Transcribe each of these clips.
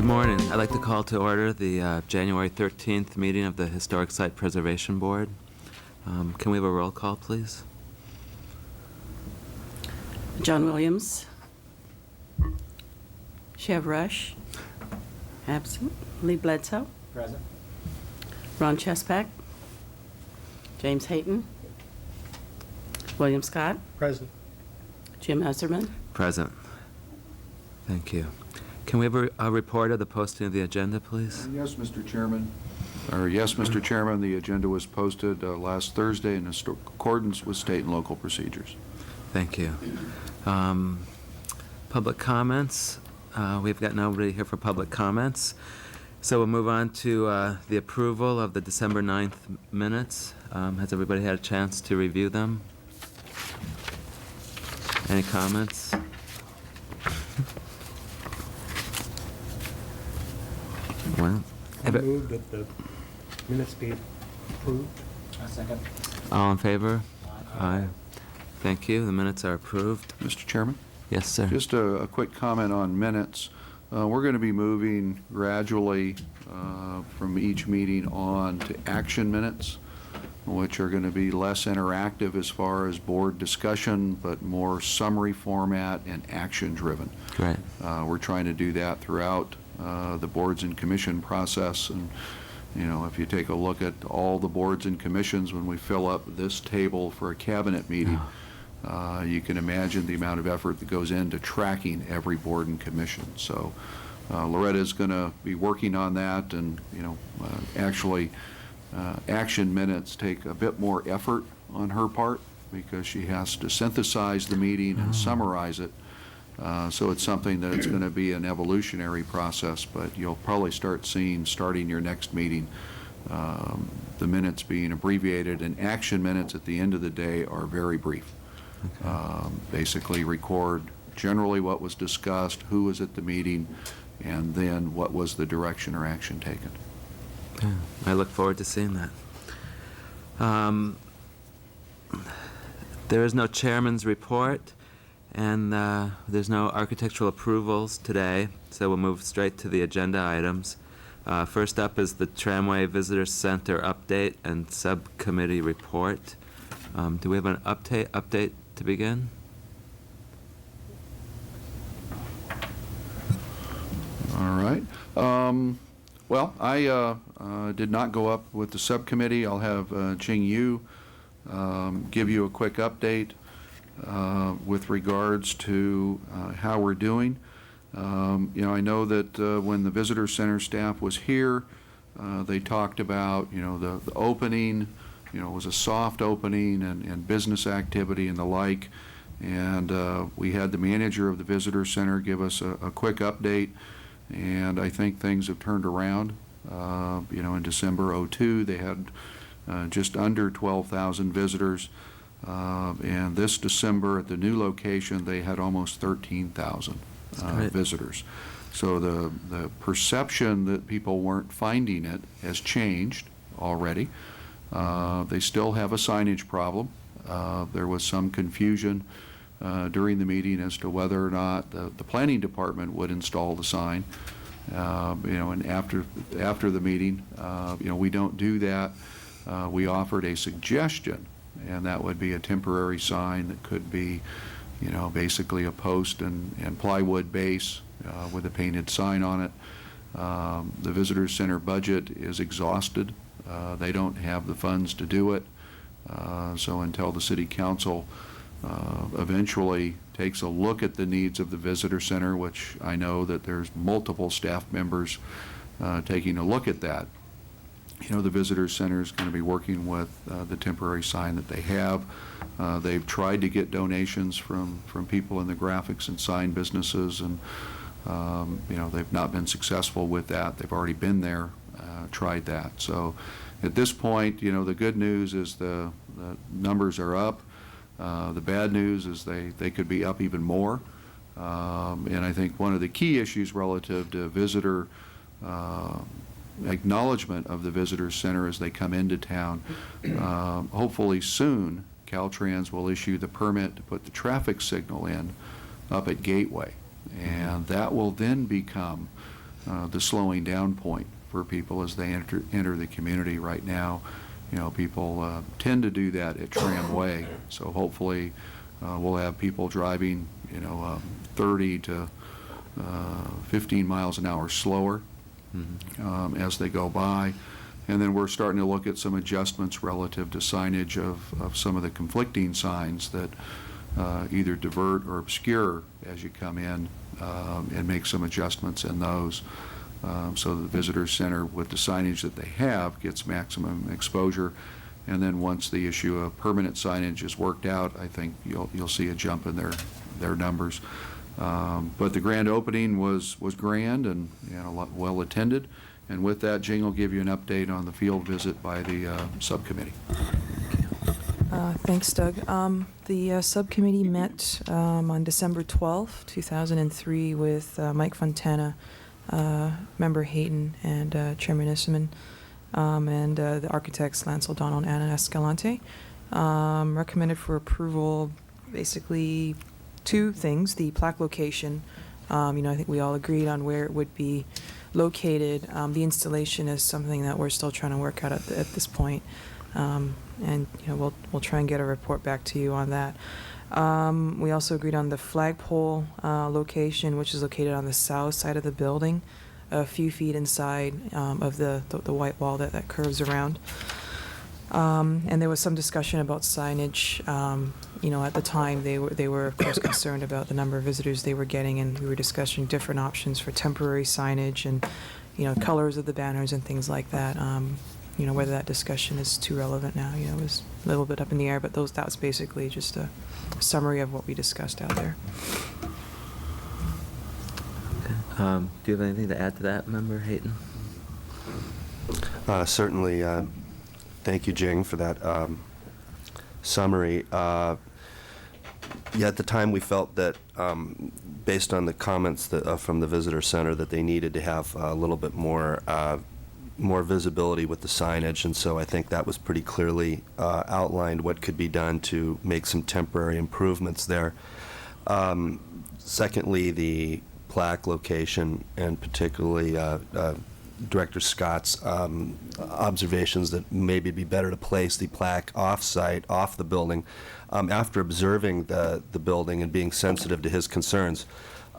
Good morning. I'd like to call to order the January 13th meeting of the Historic Site Preservation Board. Can we have a roll call, please? John Williams. Chev Rush. Absent. Lee Bledsoe. Present. Ron Chespack. James Hayton. William Scott. Present. Jim Esserman. Present. Thank you. Can we have a report of the posting of the agenda, please? Yes, Mr. Chairman. Yes, Mr. Chairman, the agenda was posted last Thursday in accordance with state and local procedures. Thank you. Public comments. We've got nobody here for public comments. So we'll move on to the approval of the December 9th minutes. Has everybody had a chance to review them? Any comments? Well, I move that the minutes be approved. A second. all in favor? Aye. Thank you. The minutes are approved. Mr. Chairman? Yes, sir. Just a quick comment on minutes. We're going to be moving gradually from each meeting on to action minutes, which are going to be less interactive as far as board discussion, but more summary format and action-driven. Great. We're trying to do that throughout the boards and commission process. And, you know, if you take a look at all the boards and commissions, when we fill up this table for a cabinet meeting, you can imagine the amount of effort that goes into tracking every board and commission. So Loretta is going to be working on that, and, you know, actually action minutes take a bit more effort on her part because she has to synthesize the meeting and summarize it. So it's something that it's going to be an evolutionary process, but you'll probably start seeing, starting your next meeting, the minutes being abbreviated, and action minutes at the end of the day are very brief. Okay. Basically record generally what was discussed, who was at the meeting, and then what was the direction or action taken. Yeah, I look forward to seeing that. There is no chairman's report, and there's no architectural approvals today, so we'll move straight to the agenda items. First up is the Tramway Visitor Center update and subcommittee report. Do we have an update to begin? All right. Well, I did not go up with the subcommittee. I'll have Ching Yu give you a quick update with regards to how we're doing. You know, I know that when the visitor center staff was here, they talked about, you know, the opening. You know, it was a soft opening and business activity and the like. And we had the manager of the visitor center give us a quick update. And I think things have turned around. You know, in December '02, they had just under 12,000 visitors. And this December at the new location, they had almost 13,000 visitors. So the perception that people weren't finding it has changed already. They still have a signage problem. There was some confusion during the meeting as to whether or not the planning department would install the sign. You know, and after the meeting, you know, we don't do that. We offered a suggestion, and that would be a temporary sign that could be, you know, basically a post and plywood base with a painted sign on it. The visitor center budget is exhausted. They don't have the funds to do it. So until the city council eventually takes a look at the needs of the visitor center, which I know that there's multiple staff members taking a look at that, you know, the visitor center is going to be working with the temporary sign that they have. They've tried to get donations from people in the graphics and sign businesses, and you know, they've not been successful with that. They've already been there, tried that. So at this point, you know, the good news is the numbers are up. The bad news is they could be up even more. And I think one of the key issues relative to visitor acknowledgement of the visitor center as they come into town, hopefully soon Caltrans will issue the permit to put the traffic signal in up at Gateway, and that will then become the slowing down point for people as they enter the community right now. You know, people tend to do that at Tramway, so hopefully we'll have people driving, 30 to 15 miles an hour slower as they go by. And then we're starting to look at some adjustments relative to signage of some of the conflicting signs that either divert or obscure as you come in, and make some adjustments in those. So the visitor center with the signage that they have gets maximum exposure. And then once the issue of permanent signage is worked out, I think you'll see a jump in their numbers. But the grand opening was grand and well attended. And with that, Jing will give you an update on the field visit by the subcommittee. Thanks, Doug. The subcommittee met on December 12th, 2003 with Mike Fontana, Member Hayton, and Chairman Isserman, and the architects Lance O'Donnell and Anna Escalante. Recommended for approval basically two things: the plaque location. I think we all agreed on where it would be located. The installation is something that we're still trying to work out at this point. And we'll try and get a report back to you on that. We also agreed on the flagpole location, which is located on the south side of the building, a few feet inside of the white wall that curves around. And there was some discussion about signage. At the time they were of course concerned about the number of visitors they were getting, and we were discussing different options for temporary signage and colors of the banners and things like that. Whether that discussion is too relevant now, it was a little bit up in the air, but that was basically just a summary of what we discussed out there. Okay. Do you have anything to add to that, Member Hayton? Certainly. Thank you, Jing, for that summary. At the time we felt that, based on the comments from the visitor center, that they needed to have a little bit more visibility with the signage, and so I think that was pretty clearly outlined what could be done to make some temporary improvements there. Secondly, the plaque location, and particularly Director Scott's observations that maybe it'd be better to place the plaque off-site, off the building. After observing the building and being sensitive to his concerns,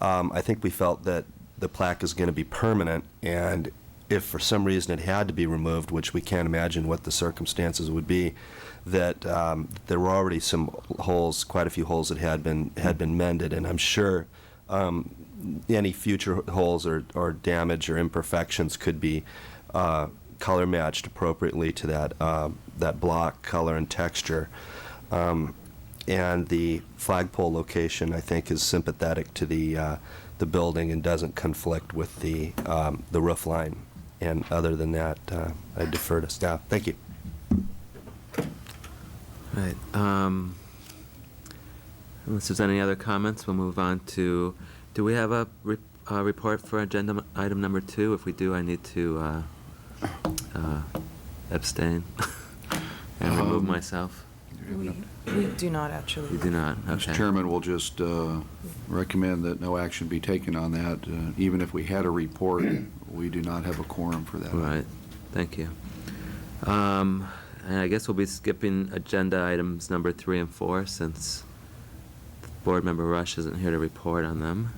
I think we felt that the plaque is going to be permanent, and if for some reason it had to be removed, which we can't imagine what the circumstances would be, that there were already some holes, quite a few holes that had been mended, and I'm sure any future holes or damage or imperfections could be color matched appropriately to that block color and texture. And the flagpole location, I think, is sympathetic to the building and doesn't conflict with the roof line. And other than that, I defer to staff. Thank you. Right. Unless there's any other comments, we'll move on to. Do we have a report for agenda item number 2? If we do, I need to abstain and remove myself. We do not actually. You do not. Okay. Mr. Chairman, we'll just recommend that no action be taken on that. Even if we had a report, we do not have a quorum for that. Right. Thank you. And I guess we'll be skipping agenda items number 3 and 4 since Board Member Rush isn't here to report on them.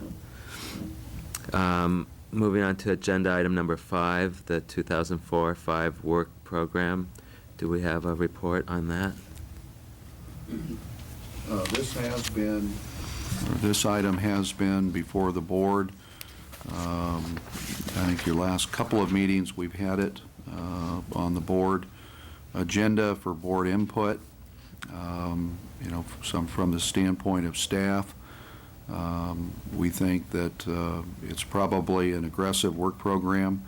Moving on to agenda item number 5, the 2004-05 work program. Do we have a report on that? This item has been before the board. I think your last couple of meetings we've had it on the board agenda for board input. Some from the standpoint of staff. We think that it's probably an aggressive work program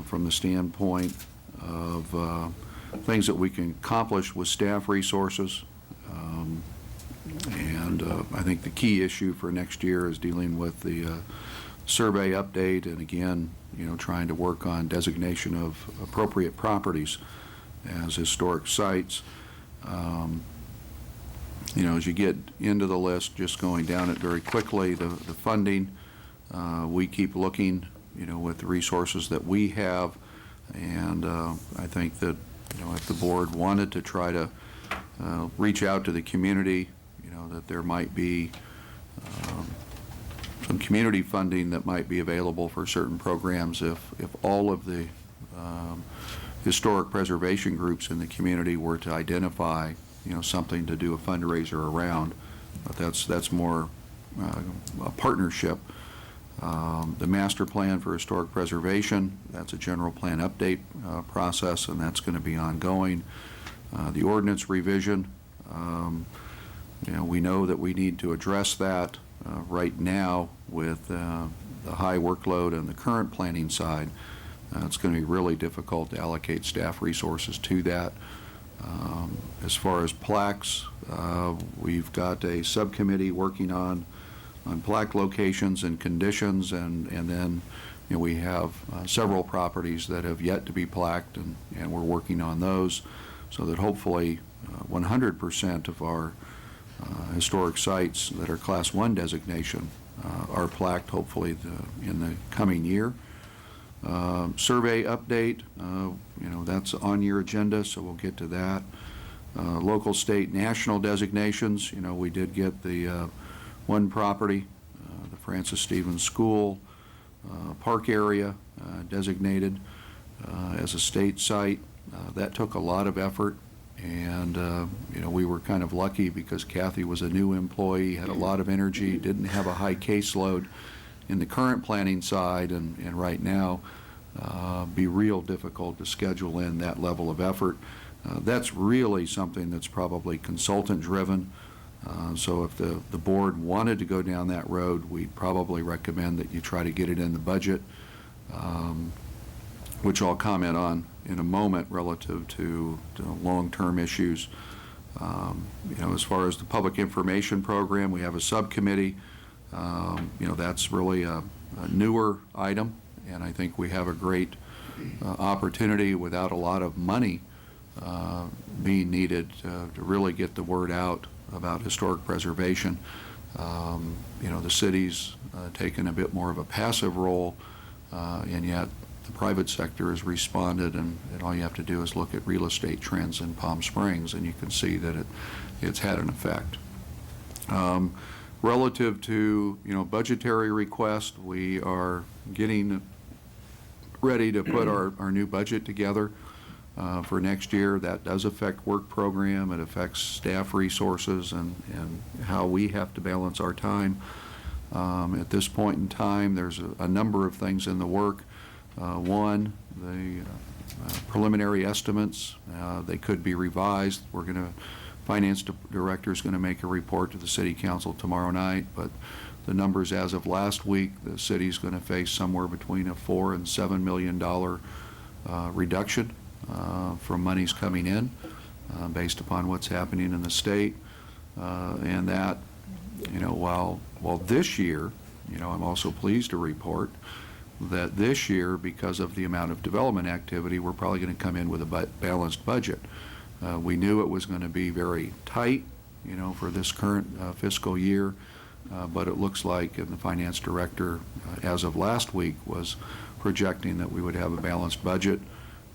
from the standpoint of things that we can accomplish with staff resources. And I think the key issue for next year is dealing with the survey update, and again, trying to work on designation of appropriate properties as historic sites. As you get into the list, just going down it very quickly, the funding, we keep looking with the resources that we have. And I think that, if the board wanted to try to reach out to the community, that there might be some community funding that might be available for certain programs if all of the historic preservation groups in the community were to identify, something to do a fundraiser around. But that's more a partnership. The master plan for historic preservation, that's a general plan update process, and that's going to be ongoing. The ordinance revision, we know that we need to address that right now with the high workload on the current planning side. It's going to be really difficult to allocate staff resources to that. As far as plaques, we've got a subcommittee working on plaque locations and conditions, and then we have several properties that have yet to be plaqued, and we're working on those so that hopefully 100% of our historic sites that are Class 1 designation are plaqued hopefully in the coming year. Survey update, that's on your agenda, so we'll get to that. Local, state, national designations, we did get the one property, the Francis Stevens School park area designated as a state site. That took a lot of effort, and we were kind of lucky because Kathy was a new employee, had a lot of energy, didn't have a high caseload in the current planning side, and right now be real difficult to schedule in that level of effort. That's really something that's probably consultant driven. So if the board wanted to go down that road, we'd probably recommend that you try to get it in the budget, which I'll comment on in a moment relative to long-term issues. As far as the public information program, we have a subcommittee. That's really a newer item, and I think we have a great opportunity without a lot of money being needed to really get the word out about historic preservation. The city's taken a bit more of a passive role, and yet the private sector has responded, and all you have to do is look at real estate trends in Palm Springs, and you can see that it's had an effect. Relative to budgetary request, we are getting ready to put our new budget together for next year. That does affect work program. It affects staff resources and how we have to balance our time. At this point in time, there's a number of things in the work. One, the preliminary estimates, they could be revised. Finance director is going to make a report to the city council tomorrow night, but the numbers as of last week, the city's going to face somewhere between a $4 and $7 million reduction from monies coming in based upon what's happening in the state. And that, while this year, I'm also pleased to report that this year, because of the amount of development activity, we're probably going to come in with a balanced budget. We knew it was going to be very tight, for this current fiscal year, but it looks like, and the finance director, as of last week, was projecting that we would have a balanced budget,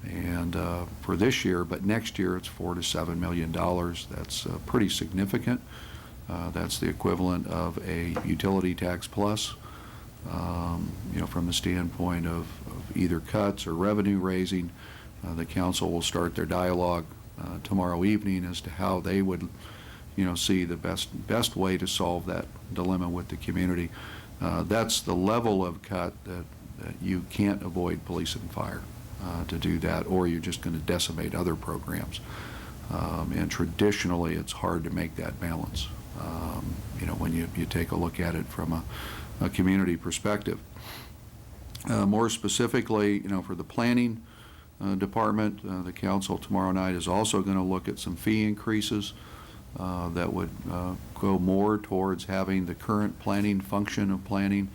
and for this year, but next year it's $4 to $7 million. That's pretty significant. That's the equivalent of a utility tax plus, from the standpoint of either cuts or revenue raising. The council will start their dialogue tomorrow evening as to how they would, see the best way to solve that dilemma with the community. That's the level of cut that you can't avoid police and fire to do that, or you're just going to decimate other programs. And traditionally, it's hard to make that balance, when you take a look at it from a community perspective. More specifically, for the planning department, the council tomorrow night is also going to look at some fee increases that would go more towards having the current planning function of planning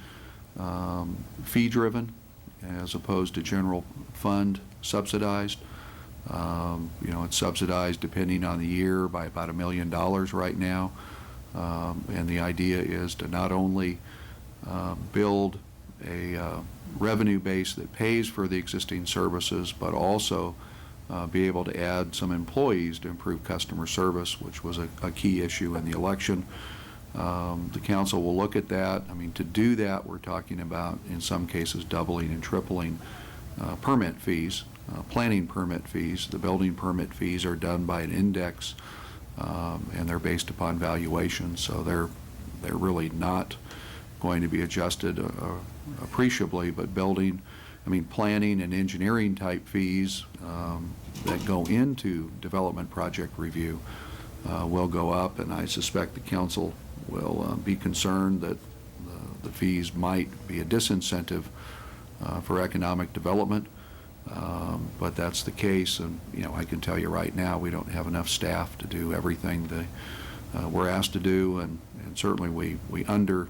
fee-driven as opposed to general fund subsidized. It's subsidized depending on the year by about $1 million right now. And the idea is to not only build revenue base that pays for the existing services, but also be able to add some employees to improve customer service, which was a key issue in the election. The council will look at that. I mean, to do that, we're talking about, in some cases, doubling and tripling permit fees, planning permit fees. The building permit fees are done by an index, and they're based upon valuation, so they're really not going to be adjusted appreciably, but planning and engineering type fees that go into development project review will go up, and I suspect the council will be concerned that the fees might be a disincentive for economic development, but that's the case, and I can tell you right now we don't have enough staff to do everything that we're asked to do, and certainly we under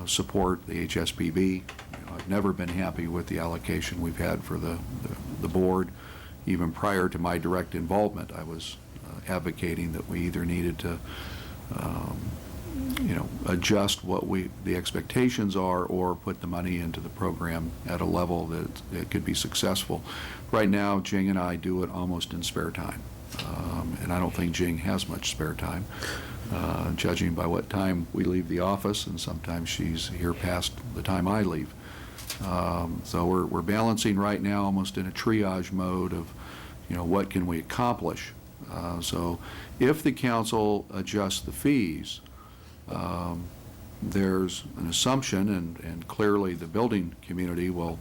support the HSPB. I've never been happy with the allocation we've had for the board. Even prior to my direct involvement, I was advocating that we either needed to adjust what the expectations are, or put the money into the program at a level that it could be successful. Right now, Jing and I do it almost in spare time, and I don't think Jing has much spare time, judging by what time we leave the office, and sometimes she's here past the time I leave. So we're balancing right now almost in a triage mode of, what can we accomplish. So if the council adjusts the fees, there's an assumption, and clearly the building community will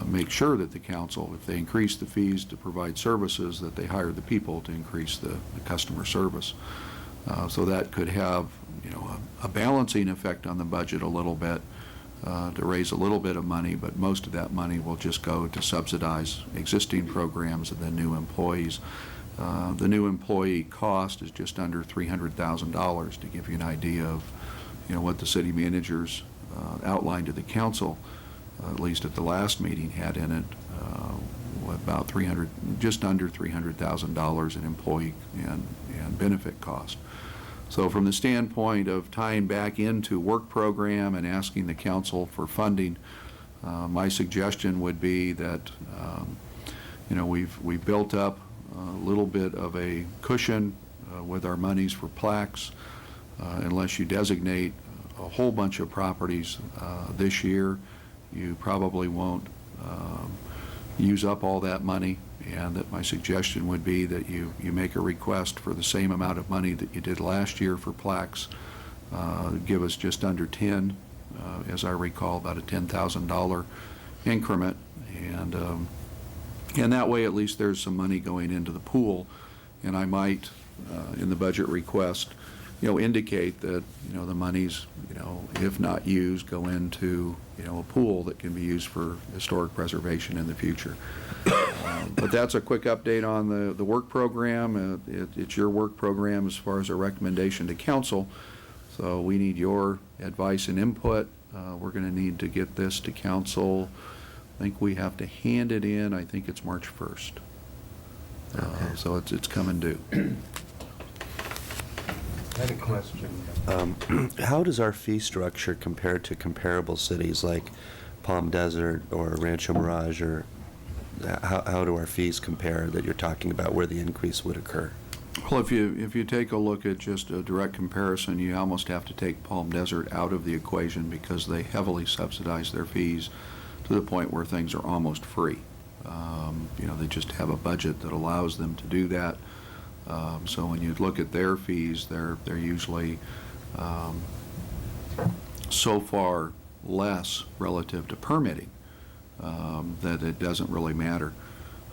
make sure that the council, if they increase the fees to provide services, that they hire the people to increase the customer service. So that could have, a balancing effect on the budget a little bit, to raise a little bit of money, but most of that money will just go to subsidize existing programs and then new employees. The new employee cost is just under $300,000, to give you an idea of, what the city managers outlined to the council, at least at the last meeting, had in it about just under $300,000 in employee and benefit cost. So from the standpoint of tying back into work program and asking the council for funding, my suggestion would be that we've built up a little bit of a cushion with our monies for plaques. Unless you designate a whole bunch of properties this year, you probably won't use up all that money, and that my suggestion would be that you make a request for the same amount of money that you did last year for plaques. Give us just under 10, as I recall, about a $10,000 increment, and that way at least there's some money going into the pool, and I might, in the budget request, indicate that, the monies, if not used, go into, a pool that can be used for historic preservation in the future. But that's a quick update on the work program. It's your work program as far as a recommendation to council, so we need your advice and input. We're going to need to get this to council. I think we have to hand it in, I think it's March 1st. So it's coming due. I had a question. How does our fee structure compare to comparable cities like Palm Desert or Rancho Mirage, or how do our fees compare that you're talking about where the increase would occur? Well, if you take a look at just a direct comparison, you almost have to take Palm Desert out of the equation, because they heavily subsidize their fees to the point where things are almost free. They just have a budget that allows them to do that. So when you look at their fees, they're usually so far less relative to permitting that it doesn't really matter.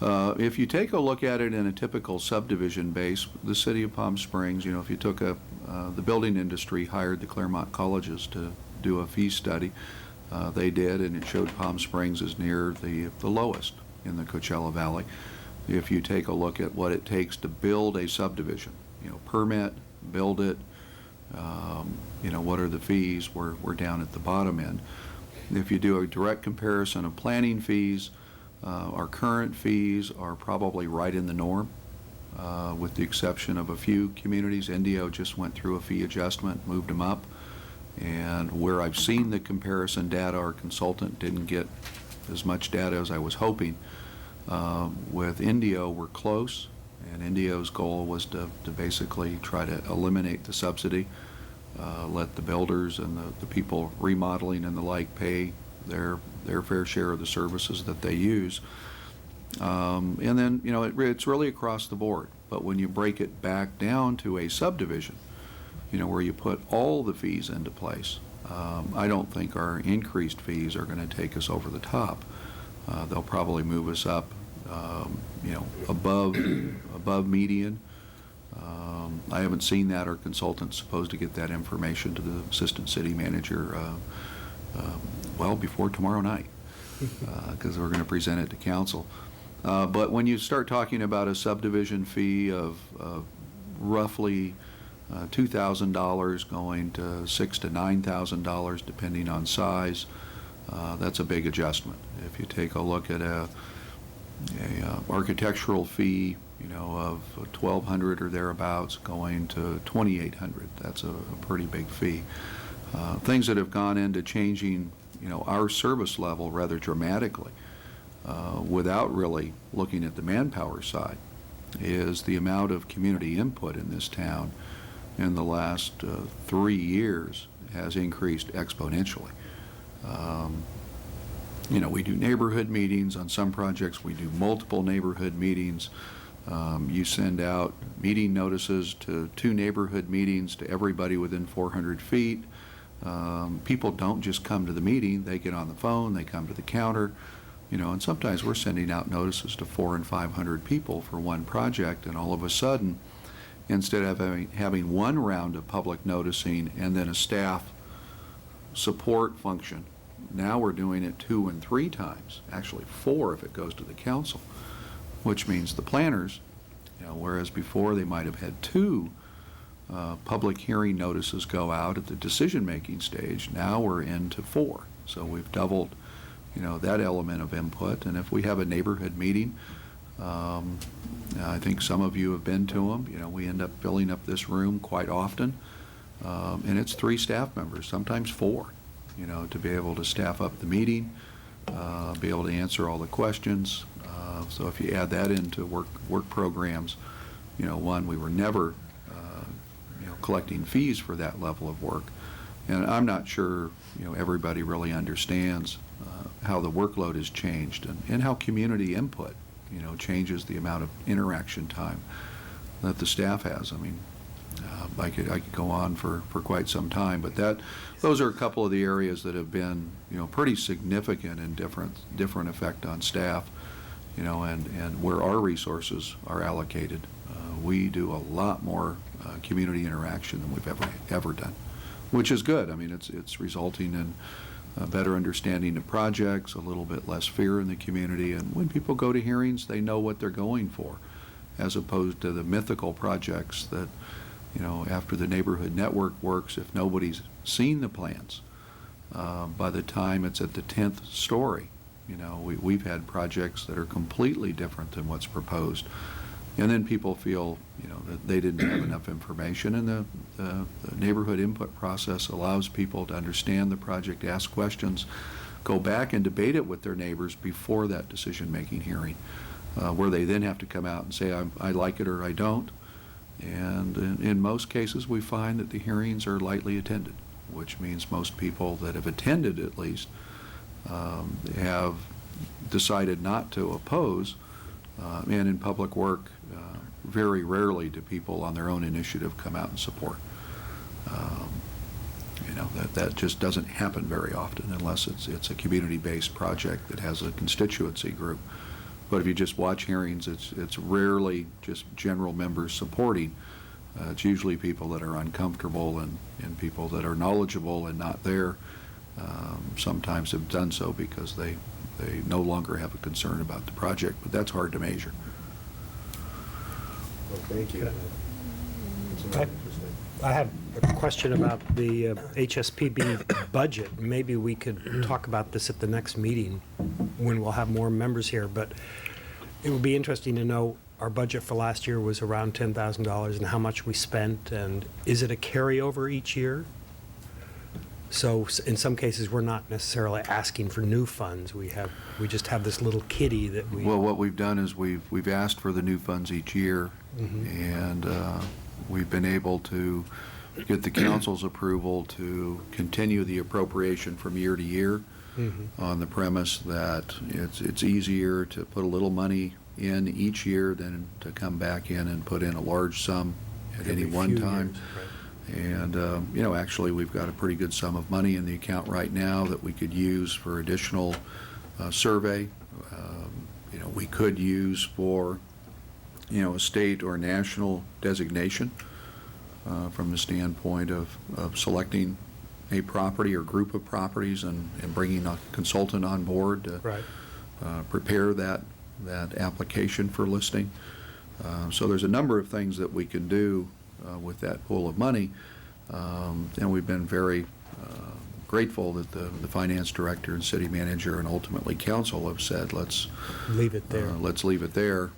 If you take a look at it in a typical subdivision base, the city of Palm Springs, if you took the building industry hired the Claremont colleges to do a fee study, they did, and it showed Palm Springs is near the lowest in the Coachella Valley. If you take a look at what it takes to build a subdivision, permit, build it, what are the fees, we're down at the bottom end. If you do a direct comparison of planning fees, our current fees are probably right in the norm, with the exception of a few communities. Indio just went through a fee adjustment, moved them up. And where I've seen the comparison data, our consultant didn't get as much data as I was hoping. With Indio, we're close, and Indio's goal was to basically try to eliminate the subsidy, let the builders and the people remodeling and the like pay their fair share of the services that they use. And then, you know, it's really across the board. But when you break it back down to a subdivision, you know, where you put all the fees into place, I don't think our increased fees are going to take us over the top. They'll probably move us up, you know, above median. I haven't seen that. Our consultant's supposed to get that information to the assistant city manager well before tomorrow night, because we're going to present it to council. But when you start talking about a subdivision fee of roughly $2,000 going to $6,000 to $9,000 depending on size, that's a big adjustment. If you take a look at a architectural fee, you know, of $1,200 or thereabouts going to $2,800, that's a pretty big fee. Things that have gone into changing, you know, our service level rather dramatically, without really looking at the manpower side, is the amount of community input in this town in the last 3 years has increased exponentially. You know, we do neighborhood meetings on some projects. We do multiple neighborhood meetings. You send out meeting notices to 2 neighborhood meetings to everybody within 400 feet. People don't just come to the meeting. They get on the phone. They come to the counter. You know, and sometimes we're sending out notices to 400 and 500 people for one project, and all of a sudden, instead of having one round of public noticing and then a staff support function, now we're doing it 2 and 3 times, actually 4 if it goes to the council, which means the planners, you know, whereas before they might have had 2 public hearing notices go out at the decision-making stage, now we're into 4. So we've doubled, you know, that element of input. And if we have a neighborhood meeting, I think some of you have been to them. You know, we end up filling up this room quite often, and it's 3 staff members, sometimes 4, you know, to be able to staff up the meeting, be able to answer all the questions. So if you add that into work programs, you know, one, we were never, you know, collecting fees for that level of work. And I'm not sure, you know, everybody really understands how the workload has changed and how community input, you know, changes the amount of interaction time that the staff has. I mean, I could go on for quite some time, but those are a couple of the areas that have been, you know, pretty significant and different effect on staff, you know, and where our resources are allocated. We do a lot more community interaction than we've ever done, which is good. I mean, it's resulting in a better understanding of projects, a little bit less fear in the community, and when people go to hearings, they know what they're going for, as opposed to the mythical projects that, you know, after the neighborhood network works, if nobody's seen the plans, by the time it's at the 10th story, you know, we've had projects that are completely different than what's proposed. And then people feel, you know, that they didn't have enough information, and the neighborhood input process allows people to understand the project, ask questions, go back and debate it with their neighbors before that decision-making hearing, where they then have to come out and say, I like it or I don't. And in most cases, we find that the hearings are lightly attended, which means most people that have attended, at least, have decided not to oppose. And in public work, very rarely do people on their own initiative come out and support. You know, that just doesn't happen very often unless it's a community-based project that has a constituency group. But if you just watch hearings, it's rarely just general members supporting. It's usually people that are uncomfortable and people that are knowledgeable and not there. Sometimes have done so because they no longer have a concern about the project, but that's hard to measure. Well, thank you. It's very interesting. I have a question about the HSPB budget. Maybe we could talk about this at the next meeting when we'll have more members here, but it would be interesting to know our budget for last year was around $10,000 and how much we spent, and is it a carryover each year? So in some cases, we're not necessarily asking for new funds. We just have this little kitty that we. Well, what we've done is we've asked for the new funds each year, and we've been able to get the council's approval to continue the appropriation from year to year on the premise that it's easier to put a little money in each year than to come back in and put in a large sum at any Every one few time. years, right. And, actually, we've got a pretty good sum of money in the account right now that we could use for additional survey. We could use for, a state or national designation from the standpoint of selecting a property or group of properties and bringing a consultant on board to Right. prepare that application for listing. So there's a number of things that we can do with that pool of money, and we've been very grateful that the finance director and city manager and ultimately council have said, let's Leave it there. let's leave it there.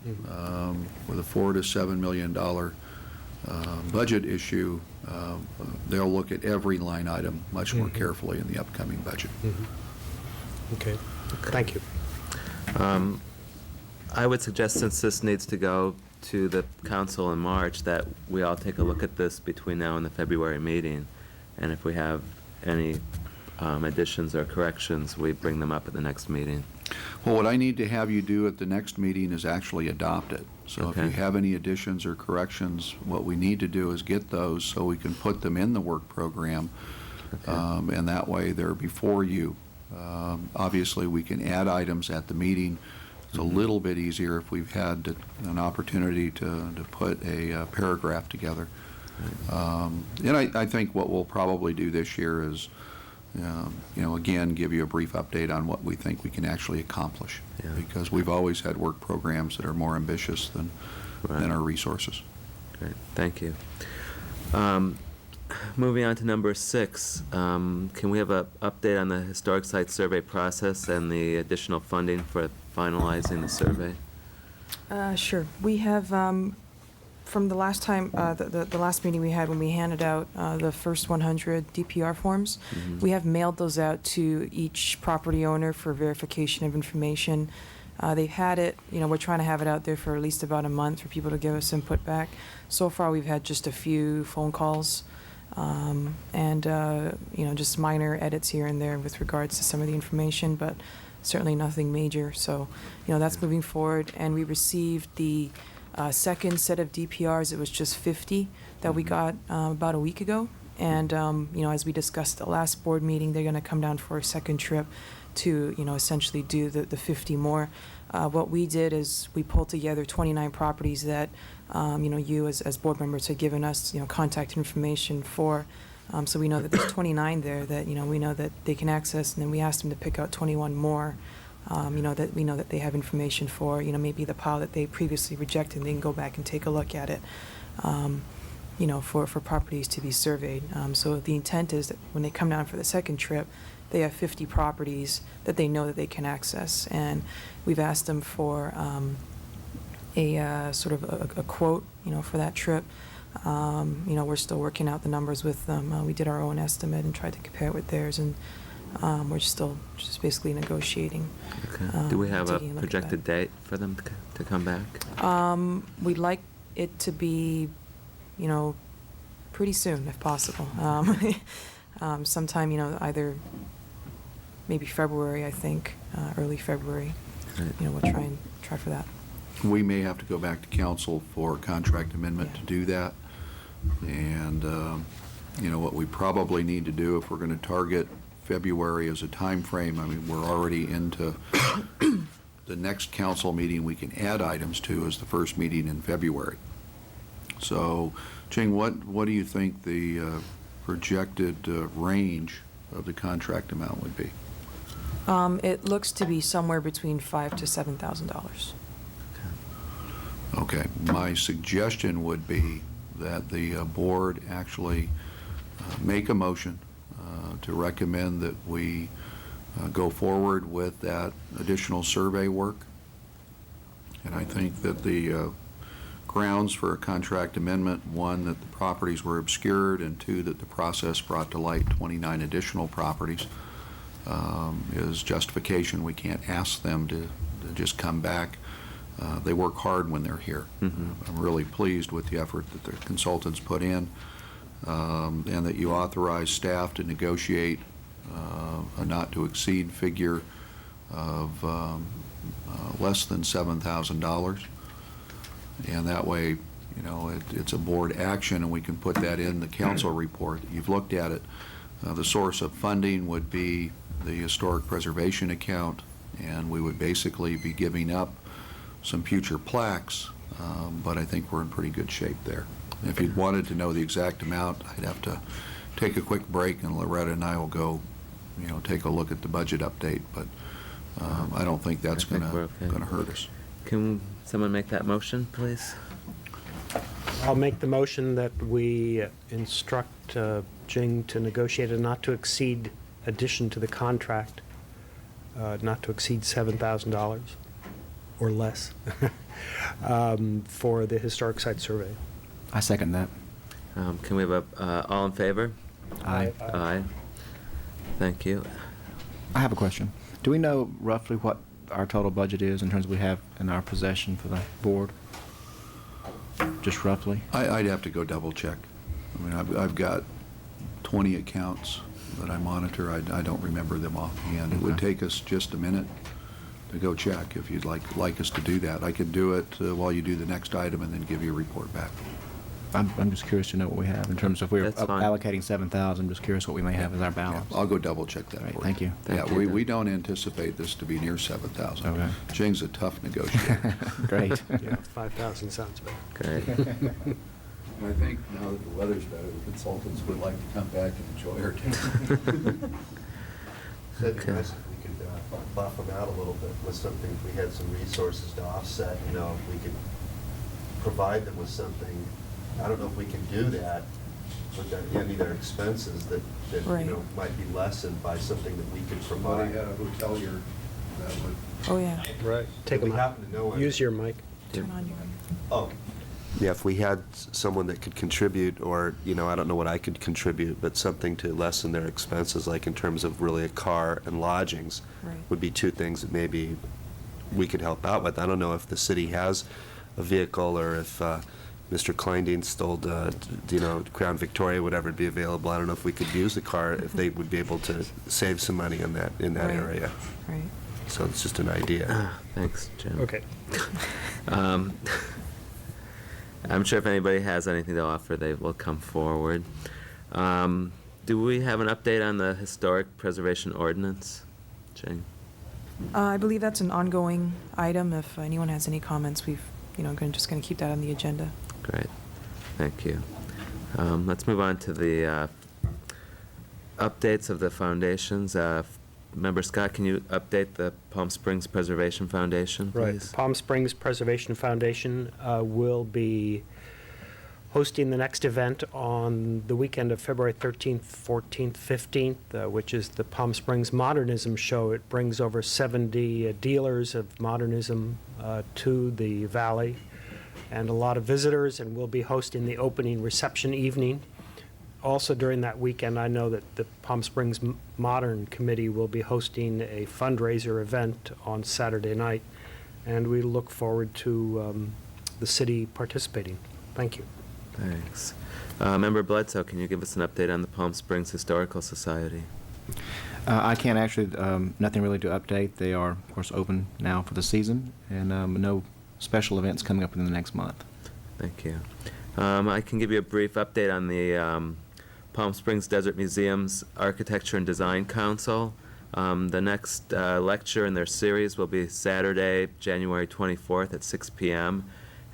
With a $4 to $7 million budget issue, they'll look at every line item much more carefully in the upcoming budget. Okay, thank you. I would suggest, since this needs to go to the council in March, that we all take a look at this between now and the February meeting, and if we have any additions or corrections, we bring them up at the next meeting. Well, what I need to have you do at the next meeting is actually adopt it. So if you Okay. have any additions or corrections, what we need to do is get those so we can put them in the work program, and that way they're before you. Obviously, we can add items at the meeting. It's a little bit easier if we've had an opportunity to put a paragraph together. And I think what we'll probably do this year is, again, give you a brief update on what we think we can actually accomplish. Yeah. Because we've always had work programs that are more ambitious than our resources. Great, thank you. Moving on to number 6, can we have an update on the historic site survey process and the additional funding for finalizing the survey? Sure. We have, from the last time, the last meeting we had when we handed out the first 100 DPR forms, we have mailed those out to each property owner for verification of information. They've had it, we're trying to have it out there for at least about a month for people to give us input back. So far, we've had just a few phone calls and, just minor edits here and there with regards to some of the information, but certainly nothing major. So, that's moving forward. And we received the second set of DPRs. It was just 50 that we got about a week ago. And, as we discussed at the last board meeting, they're going to come down for a second trip to, essentially do the 50 more. What we did is we pulled together 29 properties that, you as board members had given us, contact information for. So we know that there's 29 there that, we know that they can access, and then we asked them to pick out 21 more, that we know that they have information for, maybe the pile that they previously rejected, they can go back and take a look at it, for properties to be surveyed. So the intent is that when they come down for the second trip, they have 50 properties that they know that they can access. And we've asked them for a sort of a quote, for that trip. We're still working out the numbers with them. We did our own estimate and tried to compare it with theirs, and we're still just basically negotiating. Okay. Do we have a taking look at projected date for them to come back? We'd like it to be, pretty soon, if possible. Sometime, either maybe February, I think, early February. Right. We'll try for that. We may have to go back to council for a contract amendment to do that. And, what we probably need to do if we're going to target February as a time frame, I mean, we're already into the next council meeting we can add items to is the first meeting in February. So, Ching, what do you think the projected range of the contract amount would be? It looks to be somewhere between $5,000 to $7,000. Okay, my suggestion would be that the board actually make a motion to recommend that we go forward with that additional survey work. And I think that the grounds for a contract amendment. One, that the properties were obscured, and two, that the process brought to light 29 additional properties. Is justification. We can't ask them to just come back. They work hard when they're here. I'm really pleased with the effort that the consultants put in, and that you authorize staff to negotiate a not-to-exceed figure of less than $7,000. And that way, you know, it's a board action, and we can put that in the council report. You've looked at it. The source of funding would be the historic preservation account, and we would basically be giving up some future plaques, but I think we're in pretty good shape there. If you wanted to know the exact amount, I'd have to take a quick break, and Loretta and I will go, you know, take a look at the budget update, but I don't think that's I think gonna we're okay. hurt us. Can someone make that motion, please? I'll make the motion that we instruct Jing to negotiate a not-to-exceed addition to the contract, not to exceed $7,000 or less, for the historic site survey. I second that. Can we have all in favor? Aye. Aye. Thank you. I have a question. Do we know roughly what our total budget is in terms of we have in our possession for the board? Just roughly? I'd have to go double check. I mean, I've got 20 accounts that I monitor. I don't remember them offhand. It would Okay. take us just a minute to go check if you'd like us to do that. I could do it while you do the next item and then give you a report back. I'm just curious to know what we have in terms of if we're That's fine. allocating 7,000. I'm just curious what we may have as our balance. I'll go double check that All right, for you. thank you. Thank Yeah, you. we don't anticipate this to be near 7,000. Okay. Jing's a tough negotiator. Great. Yeah, 5,000 sounds better. Great. I think now that the weather's better, the consultants would like to come back and enjoy our time. That'd be Okay. nice if we could buff them out a little bit with something, if we had some resources to offset, you know, if we could provide them with something. I don't know if we can do that with any of their expenses that, Right. you know, might be lessened by something that we could provide. a hotelier that would. Oh, yeah. Right. Take Do we them happen to know any? Use your mic. Turn on your... Oh, Yeah, if we had someone that could contribute, or, you know, I don't know what I could contribute, but something to lessen their expenses, like in terms of really a car and lodgings, Right. would be two things that maybe we could help out with. I don't know if the city has a vehicle, or if Mr. Kleindienst told, you know, Crown Victoria, whatever, would be available. I don't know if we could use the car, if they would be able to save some money in that Right. area. Right. So it's just an idea. Thanks, Jim. Okay. I'm sure if anybody has anything to offer, they will come forward. Do we have an update on the historic preservation ordinance? Jane? I believe that's an ongoing item. If anyone has any comments, we've, just going to keep that on the agenda. Great. Thank you. Let's move on to the updates of the foundations. Member Scott, can you update the Palm Springs Preservation Foundation, please? Right. Palm Springs Preservation Foundation will be hosting the next event on the weekend of February 13th, 14th, 15th, which is the Palm Springs Modernism Show. It brings over 70 dealers of modernism to the valley, and a lot of visitors, and we'll be hosting the opening reception evening. Also during that weekend, I know that the Palm Springs Modern Committee will be hosting a fundraiser event on Saturday night, and we look forward to the city participating. Thank you. Thanks. Member Bledsoe, can you give us an update on the Palm Springs Historical Society? I can't actually, nothing really to update. They are, of course, open now for the season, and no special events coming up in the next month. Thank you. I can give you a brief update on the Palm Springs Desert Museum's Architecture and Design Council. The next lecture in their series will be Saturday, January 24th at 6 p.m.,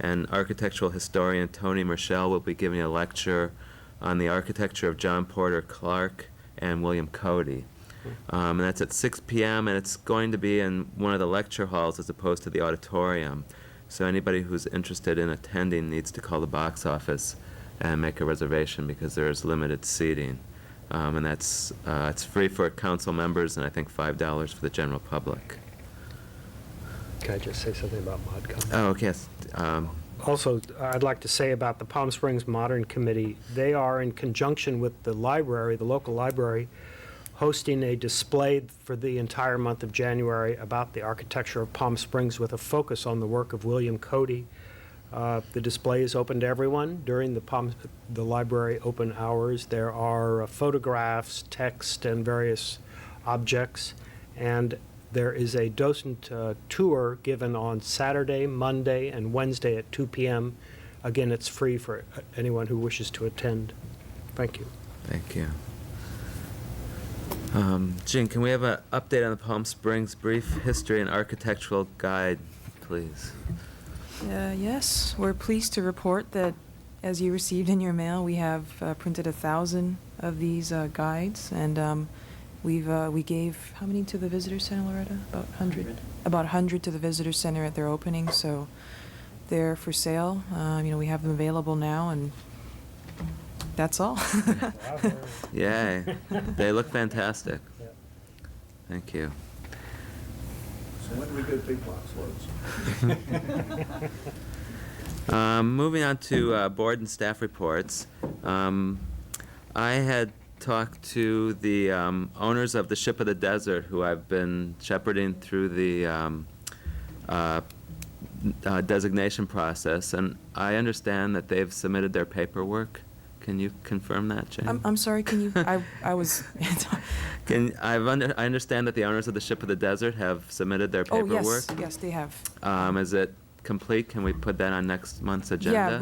and architectural historian Tony Merschel will be giving a lecture on the architecture of John Porter Clark and William Cody. And that's at 6 p.m., and it's going to be in one of the lecture halls as opposed to the auditorium. So anybody who's interested in attending needs to call the box office and make a reservation, because there's limited seating. And that's it's free for council members, and I think $5 for the general public. Can I just say something about ModCon? Oh, yes. Also, I'd like to say about the Palm Springs Modern Committee, they are in conjunction with the library, the local library, hosting a display for the entire month of January about the architecture of Palm Springs with a focus on the work of William Cody. The display is open to everyone during the library open hours. There are photographs, text, and various objects, and there is a docent tour given on Saturday, Monday, and Wednesday at 2 p.m. Again, it's free for anyone who wishes to attend. Thank you. Thank you. Jean, can we have an update on the Palm Springs Brief History and Architectural Guide, please? Yes, we're pleased to report that, as you received in your mail, we have printed 1,000 of these guides, and we gave how many to the visitor center, Loretta? About 100. About 100 to the visitor center at their opening, so they're for sale. We have them available now, and that's all. Yay. They look fantastic. Thank you. So when do we get big box loads? Moving on to board and staff reports. I had talked to the owners of the Ship of the Desert, who I've been shepherding through the designation process, and I understand that they've submitted their paperwork. Can you confirm that, Jane? I'm sorry, can you, I was, I understand that the owners of the Ship of the Desert have submitted their oh, paperwork. yes, they have. Is it complete? Can we put that on next month's agenda? Yeah,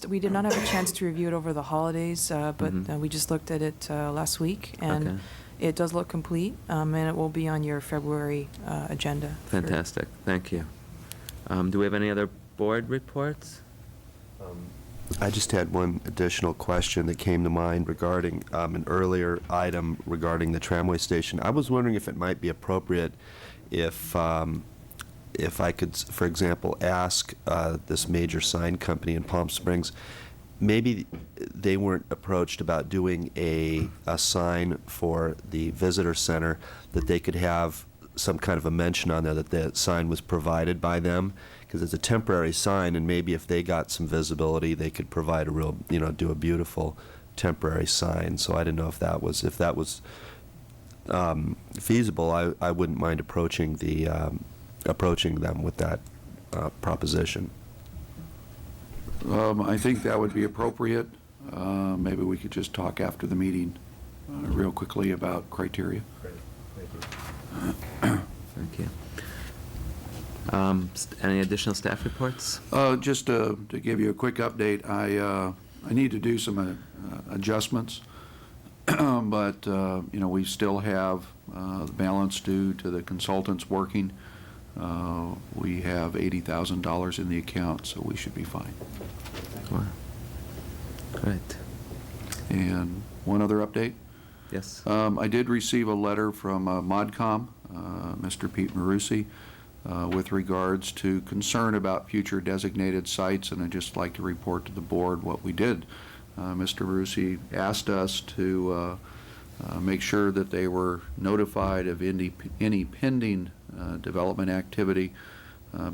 we did not have a chance to review it over the holidays, but we just looked at it last week, and Okay. it does look complete, and it will be on your February agenda. Fantastic. Thank you. Do we have any other board reports? I just had one additional question that came to mind regarding an earlier item regarding the tramway station. I was wondering if it might be appropriate if I could, for example, ask this major sign company in Palm Springs, maybe they weren't approached about doing a sign for the visitor center, that they could have some kind of a mention on there that the sign was provided by them, because it's a temporary sign, and maybe if they got some visibility, they could provide a real, do a beautiful temporary sign. So I didn't know if that was feasible. I wouldn't mind approaching them with that proposition. I think that would be appropriate. Maybe we could just talk after the meeting real quickly about criteria. Great, thank you. Thank you. Any additional staff reports? Just to give you a quick update, I need to do some adjustments, but we still have the balance due to the consultants working. We have $80,000 in the account, so we should be fine. Wow. Great. And one other update. Yes. I did receive a letter from MODCOM, Mr. Pete Marusi, with regards to concern about future designated sites, and I'd just like to report to the board what we did. Mr. Marusi asked us to make sure that they were notified of any pending development activity,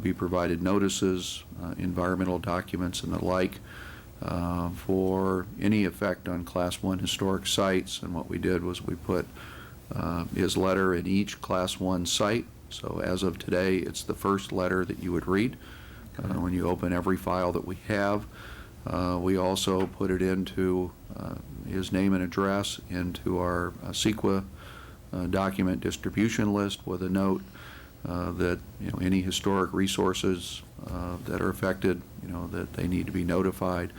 be provided notices, environmental documents, and the like, for any effect on Class 1 historic sites. And what we did was we put his letter in each Class 1 site. So as of today, it's the first letter that you would read when you open every file that we have. We also put it into his name and address into our CEQA document distribution list with a note that any historic resources that are affected, that they need to be notified.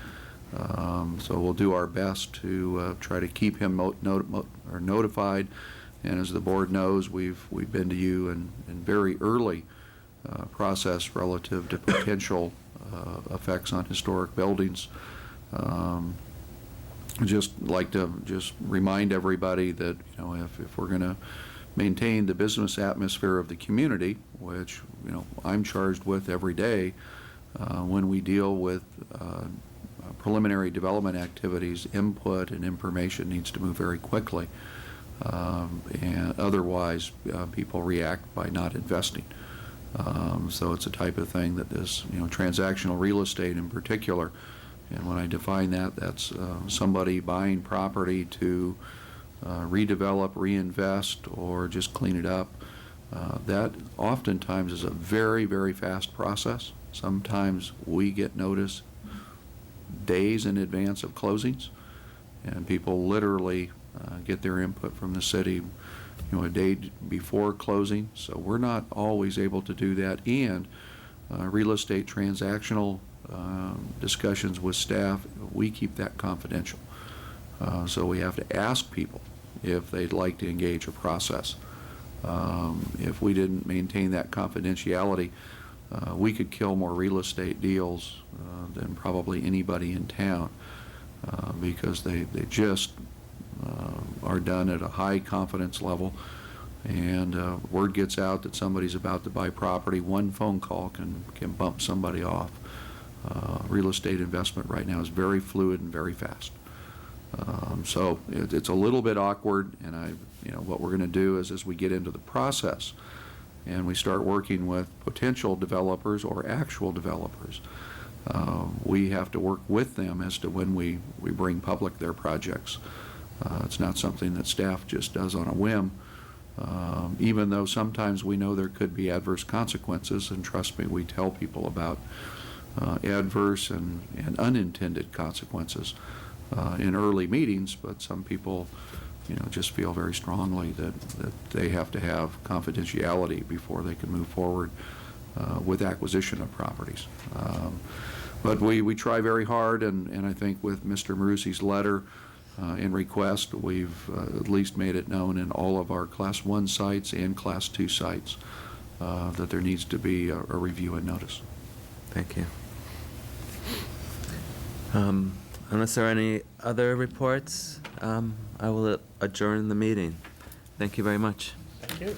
So we'll do our best to try to keep him notified. And as the board knows, we've been to you in very early process relative to potential effects on historic buildings. Just like to remind everybody that if we're going to maintain the business atmosphere of the community, which I'm charged with every day, when we deal with preliminary development activities, input and information needs to move very quickly. And otherwise, people react by not investing. So it's a type of thing that is, transactional real estate in particular. And when I define that, that's somebody buying property to redevelop, reinvest, or just clean it up. That oftentimes is a very, very fast process. Sometimes we get notice days in advance of closings, and people literally get their input from the city, a day before closing. So we're not always able to do that. And real estate transactional discussions with staff, we keep that confidential. So we have to ask people if they'd like to engage a process. If we didn't maintain that confidentiality, we could kill more real estate deals than probably anybody in town, because they just are done at a high confidence level, and word gets out that somebody's about to buy property. One phone call can bump somebody off. Real estate investment right now is very fluid and very fast. So it's a little bit awkward, and what we're going to do is, as we get into the process and we start working with potential developers or actual developers, we have to work with them as to when we bring public their projects. It's not something that staff just does on a whim, even though sometimes we know there could be adverse consequences, and trust me, we tell people about adverse and unintended consequences in early meetings, but some people just feel very strongly that they have to have confidentiality before they can move forward with acquisition of properties. But we try very hard, and I think with Mr. Marusi's letter and request, we've at least made it known in all of our Class 1 sites and Class 2 sites that there needs to be a review and notice. Thank you. Unless there are any other reports, I will adjourn the meeting. Thank you very much. Thank you.